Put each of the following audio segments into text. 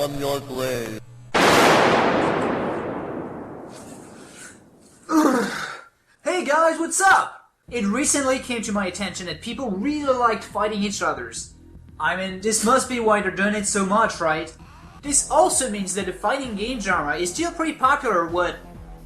from your grave. Hey guys, what's up? It recently came to my attention that people really liked fighting each others. I mean, this must be why they're doing it so much, right? This also means that the fighting game genre is still pretty popular,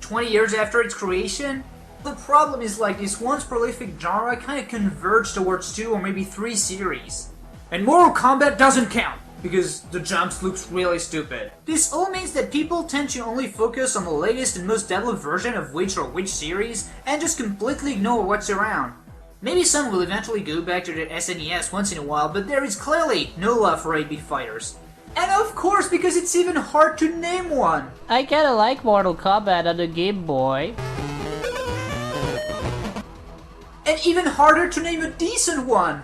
20 years after its creation? The problem is like this once prolific genre kind of converged towards 2 or maybe 3 series. And Mortal Kombat doesn't count, because the jumps looks really stupid. This all means that people tend to only focus on the latest and most developed version of which series, and just completely ignore what's around. Maybe some will eventually go back to their SNES once in a while, but there is clearly no love for 8-bit fighters. And of course, because it's even hard to name one. I kinda like Mortal Kombat on the Game Boy. And even harder to name a decent one.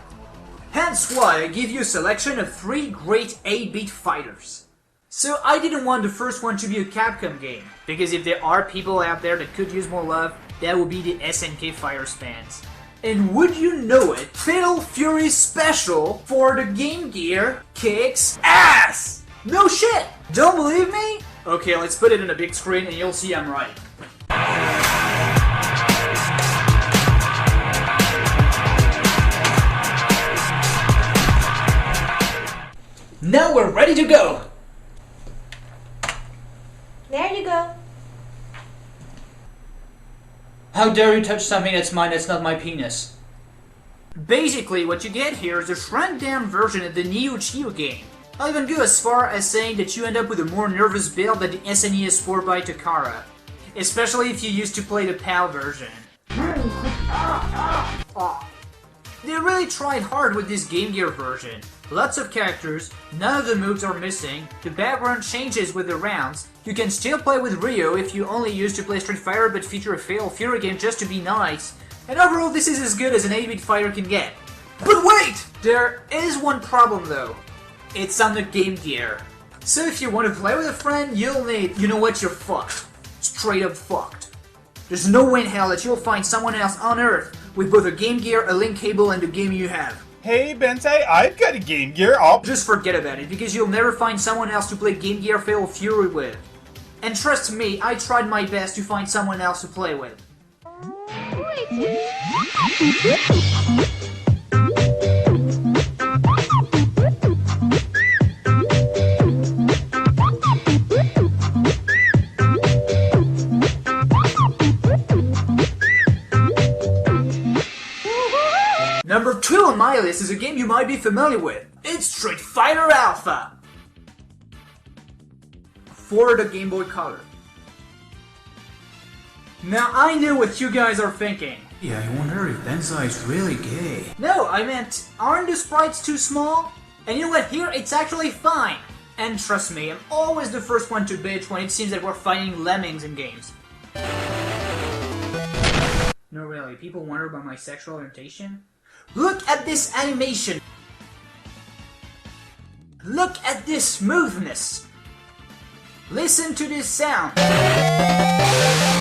Hence why I give you a selection of 3 great 8-bit fighters. So I didn't want the first one to be a Capcom game, because if there are people out there that could use more love, that would be the SNK Fighters fans. And would you know it, Fatal Fury Special for the Game Gear kicks ass! No shit! Don't believe me? Okay, let's put it on a big screen and you'll see I'm right. Now we're ready to go! There you go. How dare you touch something that's mine that's not my penis? Basically, what you get here is a shrunk-down version of the Neo Geo game. I'll even go as far as saying that you end up with a more nervous build than the SNES 4x Takara. Especially if you used to play the PAL version. They really tried hard with this Game Gear version. Lots of characters, none of the moves are missing, the background changes with the rounds, you can still play with Ryo if you only used to play Street Fighter but feature a Fatal Fury game just to be nice, and overall this is as good as an 8-bit fighter can get. But wait! There is one problem though. It's on the Game Gear. So if you want to play with a friend, you'll need, you know what, you're fucked. Straight up fucked. There's no way in hell that you'll find someone else on Earth with both a Game Gear, a link cable, and the game you have. Hey Benzaie, I've got a Game Gear, Just forget about it, because you'll never find someone else to play Game Gear Fatal Fury with. And trust me, I tried my best to find someone else to play with. Number 2 on my list is a game you might be familiar with. It's Street Fighter Alpha! For the Game Boy Color. Now I know what you guys are thinking. Yeah, I wonder if Benzaie is really gay. No, I meant, aren't the sprites too small? And you know what, here it's actually fine. And trust me, I'm always the first one to bitch when it seems that we're fighting lemmings in games. No really, people wonder about my sexual orientation? Look at this animation! Look at this smoothness! Listen to this sound!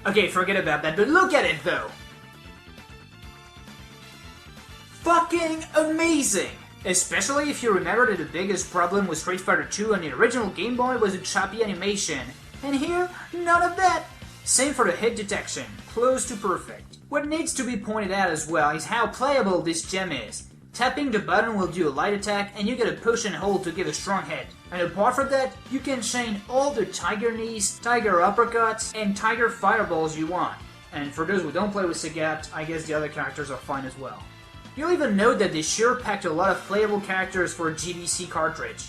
Okay, forget about that, but look at it though! Fucking amazing! Especially if you remember that the biggest problem with Street Fighter 2 on the original Game Boy was the choppy animation. And here, none of that! Same for the hit detection, close to perfect. What needs to be pointed out as well is how playable this gem is. Tapping the button will do a light attack and you get a push and hold to give a strong hit. And apart from that, you can chain all the tiger knees, tiger uppercuts, and tiger fireballs you want. And for those who don't play with Sagat, I guess the other characters are fine as well. You'll even note that they sure packed a lot of playable characters for a GBC cartridge.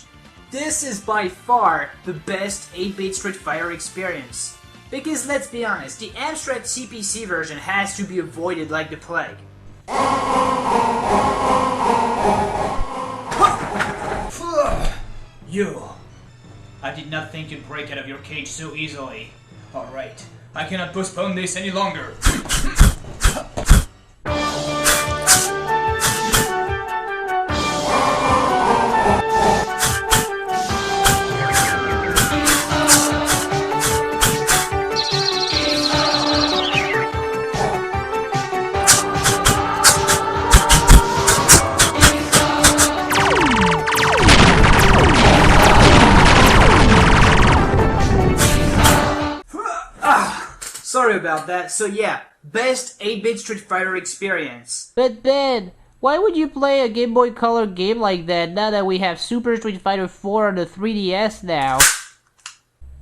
This is by far the best 8-bit Street Fighter experience. Because let's be honest, the abstract CPC version has to be avoided like the plague. You! I did not think you'd break out of your cage so easily. Alright, I cannot postpone this any longer. sorry about that. So yeah, best 8-bit Street Fighter experience. But Ben, why would you play a Game Boy Color game like that now that we have Super Street Fighter 4 on the 3DS now?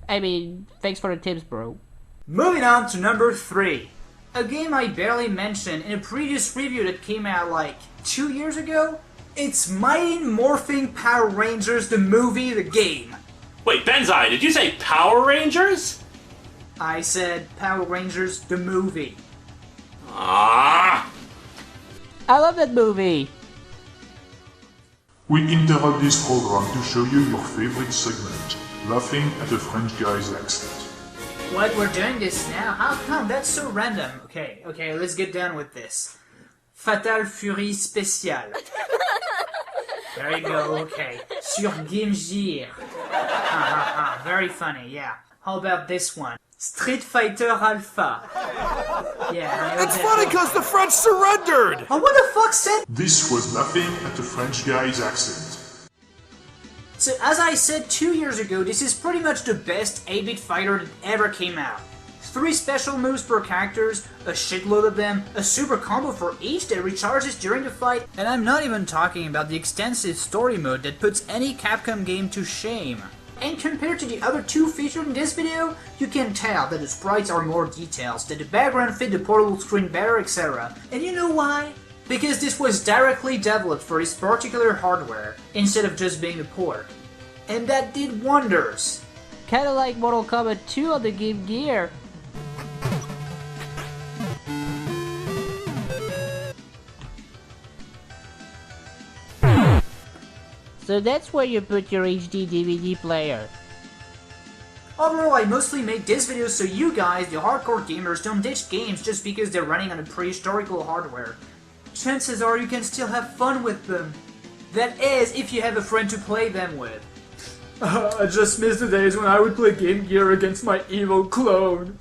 I mean, thanks for the tips, bro. Moving on to number 3. A game I barely mentioned in a previous review that came out like 2 years ago. It's Mighty Morphin Power Rangers, the movie, the game. Wait, Benzaie, did you say Power Rangers? I said Power Rangers, the movie. Ah! I love that movie. We interrupt this program to show you your favorite segment, laughing at a French guy's accent. What, we're doing this now? How come? That's so random. Okay, let's get down with this. Fatal Fury Spécial. There you go, okay. Sur GYMDK. Very funny, yeah. How about this one? Street Fighter Alpha. Yeah, It's funny because the French surrendered! Oh, what the fuck said? This was laughing at a French guy's accent. So, as I said 2 years ago, this is pretty much the best 8-bit fighter that ever came out. 3 special moves per characters, a shitload of them, a super combo for each that recharges during the fight, and I'm not even talking about the extensive story mode that puts any Capcom game to shame. And compared to the other 2 featured in this video, you can tell that the sprites are more detailed, that the background fit the portable screen better, etc. And you know why? Because this was directly developed for this particular hardware, instead of just being a port. And that did wonders. Kinda like Mortal Kombat 2 on the Game Gear. So that's where you put your HD DVD player. Overall, I mostly make this video so you guys, the hardcore gamers, don't ditch games just because they're running on a prehistorical hardware. Chances are you can still have fun with them. That is, if you have a friend to play them with. I just miss the days when I would play Game Gear against my evil clone.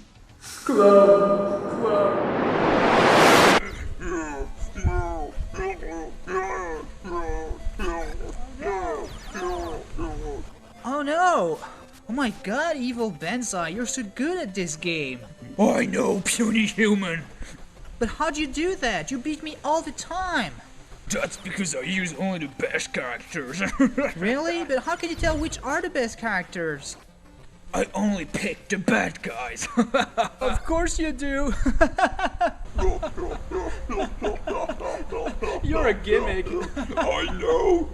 Clone. Oh no! Oh my god, evil Benzaie, you're so good at this game! I know, puny human! But how'd you do that? You beat me all the time! That's because I use only the best characters. Really? But how can you tell which are the best characters? I only pick the bad guys. Of course you do. You're a gimmick. I know!